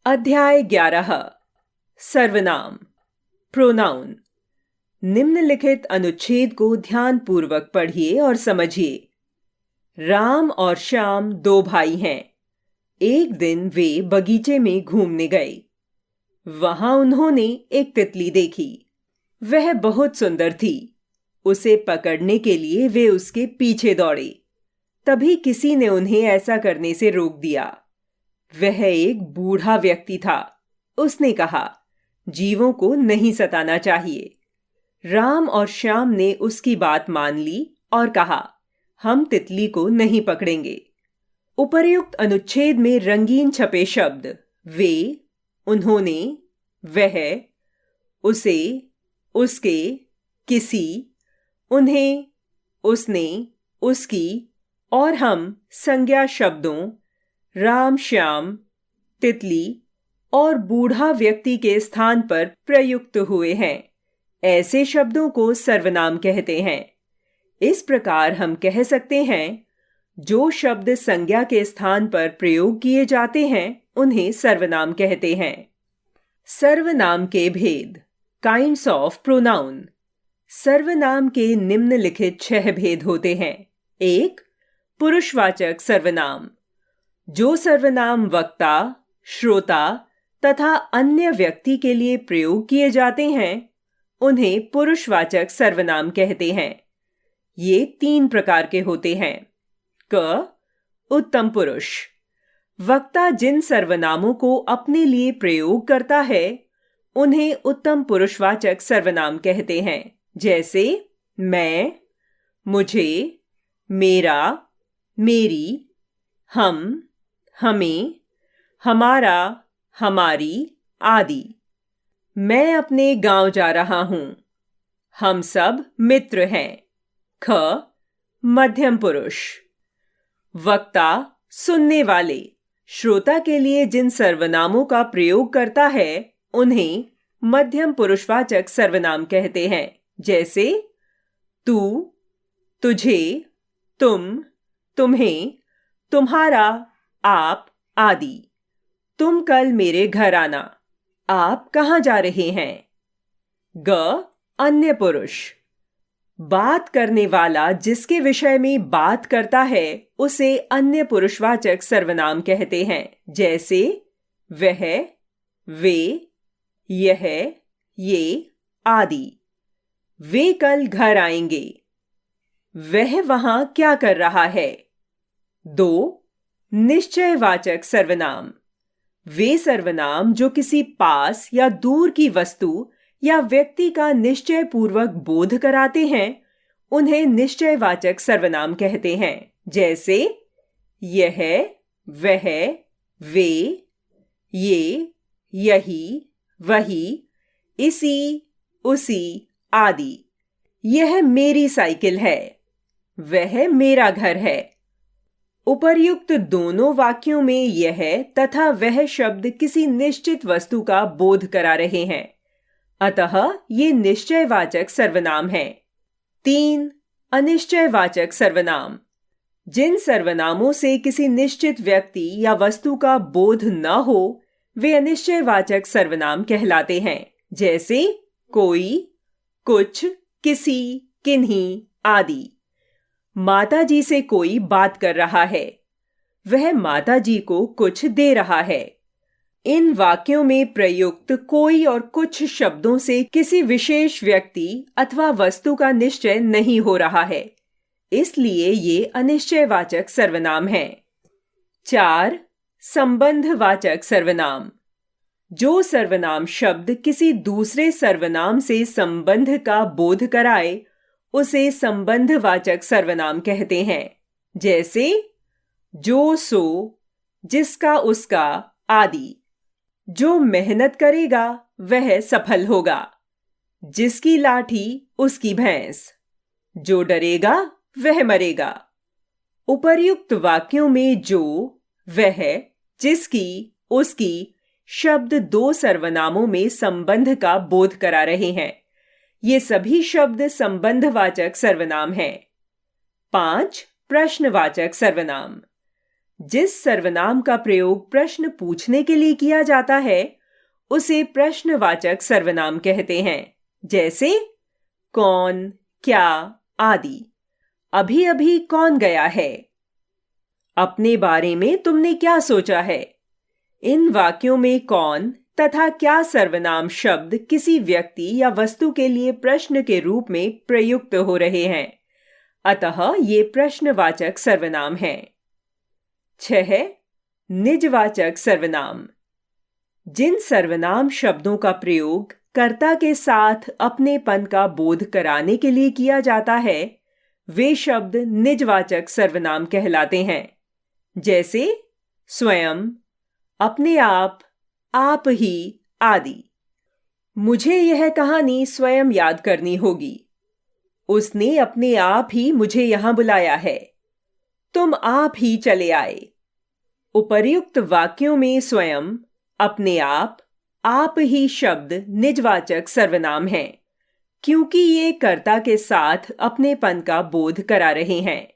अध्याय 11 सर्वनाम प्रोनाउन। निम्नलिखित अनुच्छेद को ध्यानपूर्वक पढ़िए और समझिए। राम और श्याम दो भाई हैं। एक दिन वे बगीचे में घूमने गए। वहां उन्होंने एक तितली देखी। वह बहुत सुंदर थी। उसे पकड़ने के लिए वे उसके पीछे दौड़े। तभी किसी ने उन्हें ऐसा करने से रोक दिया। वह एक बूढ़ा व्यक्ति था। उसने कहा, जीवों को नहीं सताना चाहिए। राम और श्याम ने उसकी बात मान ली और कहा, हम तितली को नहीं पकड़ेंगे। उपर्युक्त अनुच्छेद में रंगीन छपे शब्द वे, उन्होंने, वह, उसे, उसके, किसी, उन्हें, उसने, उसकी और हम संज्ञा शब्दों राम, श्याम, तितली और बूढ़ा व्यक्ति के स्थान पर प्रयुक्त हुए हैं। ऐसे शब्दों को सर्वनाम कहते हैं। इस प्रकार हम कह सकते हैं, जो शब्द संज्ञा के स्थान पर प्रयोग किए जाते हैं उन्हें सर्वनाम कहते हैं। सर्वनाम के भेद, काइंड्स ऑफ प्रोनाउन। सर्वनाम के निम्नलिखित 6 भेद होते हैं। 1. पुरुषवाचक सर्वनाम। जो सर्वनाम वक्ता, श्रोता तथा अन्य व्यक्ति के लिए प्रयोग किए जाते हैं उन्हें पुरुषवाचक सर्वनाम कहते हैं। ये 3 प्रकार के होते हैं। क. उत्तम पुरुष। वक्ता जिन सर्वनामों को अपने लिए प्रयोग करता है उन्हें उत्तम पुरुषवाचक सर्वनाम कहते हैं। जैसे मैं, मुझे, मेरा, मेरी, हम, हमें, हमारा, हमारी आदि। मैं अपने गांव जा रहा हूं। हम सब मित्र हैं। ख. मध्यम पुरुष। वक्ता सुनने वाले, श्रोता के लिए जिन सर्वनामों का प्रयोग करता है उन्हें मध्यम पुरुषवाचक सर्वनाम कहते हैं। जैसे तू, तुझे, तुम, तुम्हें, तुम्हारा, आप आदि। तुम कल मेरे घर आना। आप कहाँ जा रहे हैं? ग. अन्य पुरुष। बात करने वाला जिसके विषय में बात करता है उसे अन्य पुरुषवाचक सर्वनाम कहते हैं। जैसे वह, वे, यह, ये आदि। वे कल घर आएंगे। वह वहां क्या कर रहा है? 2. निश्चयवाचक सर्वनाम। वे सर्वनाम जो किसी पास या दूर की वस्तु या व्यक्ति का निश्चय पूर्वक बोध कराते हैं उन्हें निश्चयवाचक सर्वनाम कहते हैं। जैसे यह, वह, वे, ये, यही, वही, इसी, उसी आदि। यह मेरी साइकिल है। वह मेरा घर है। उपर्युक्त दोनों वाक्यों में यह तथा वह शब्द किसी निश्चित वस्तु का बोध करा रहे हैं, अतः ये निश्चयवाचक सर्वनाम हैं। 3. अनिश्चयवाचक सर्वनाम। जिन सर्वनामों से किसी निश्चित व्यक्ति या वस्तु का बोध न हो वे अनिश्चयवाचक सर्वनाम कहलाते हैं। जैसे कोई, कुछ, किसी, किन्हीं आदि। माताजी से कोई बात कर रहा है। वह माताजी को कुछ दे रहा है। इन वाक्यों में प्रयुक्त कोई और कुछ शब्दों से किसी विशेष व्यक्ति अथवा वस्तु का निश्चय नहीं हो रहा है, इसलिए ये अनिश्चयवाचक सर्वनाम हैं। 4. संबंधवाचक सर्वनाम। जो सर्वनाम शब्द किसी दूसरे सर्वनाम से संबंध का बोध कराए उसे संबंधवाचक सर्वनाम कहते हैं। जैसे जो, सो, जिसका, उसका आदि। जो मेहनत करेगा वह सफल होगा। जिसकी लाठी उसकी भैंस। जो डरेगा वह मरेगा। उपर्युक्त वाक्यों में जो, वह, जिसकी, उसकी शब्द 2 सर्वनामों में संबंध का बोध करा रहे हैं। ये सभी शब्द संबंधवाचक सर्वनाम हैं। 5. प्रश्नवाचक सर्वनाम। जिस सर्वनाम का प्रयोग प्रश्न पूछने के लिए किया जाता है उसे प्रश्नवाचक सर्वनाम कहते हैं, जैसे कौन, क्या आदि। अभी अभी कौन गया है? अपने बारे में तुमने क्या सोचा है? इन वाक्यों में कौन तथा क्या सर्वनाम शब्द किसी व्यक्ति या वस्तु के लिए प्रश्न के रूप में प्रयुक्त हो रहे हैं, अतः ये प्रश्नवाचक सर्वनाम हैं। 6. निजवाचक सर्वनाम। जिन सर्वनाम शब्दों का प्रयोग कर्ता के साथ अपनेपन का बोध कराने के लिए किया जाता है वे शब्द निजवाचक सर्वनाम कहलाते हैं, जैसे स्वयं, अपने आप ही आदि। मुझे यह कहानी स्वयं याद करनी होगी। उसने अपने आप ही मुझे यहां बुलाया है। तुम आप ही चले आए। उपर्युक्त वाक्यों में स्वयं, अपने आप ही शब्द निजवाचक सर्वनाम हैं, क्योंकि ये कर्ता के साथ अपनेपन का बोध करा रहे हैं।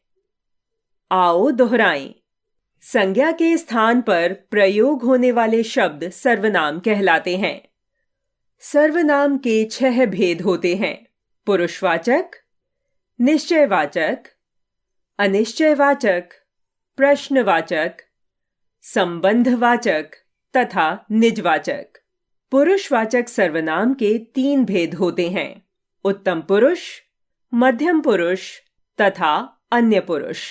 आओ दोहराएं। संज्ञा के स्थान पर प्रयोग होने वाले शब्द सर्वनाम कहलाते हैं। सर्वनाम के 6 भेद होते हैं: पुरुषवाचक, निश्चयवाचक, अनिश्चयवाचक, प्रश्नवाचक, संबंधवाचक तथा निजवाचक। पुरुषवाचक सर्वनाम के 3 भेद होते हैं: उत्तम पुरुष, मध्यम पुरुष तथा अन्य पुरुष।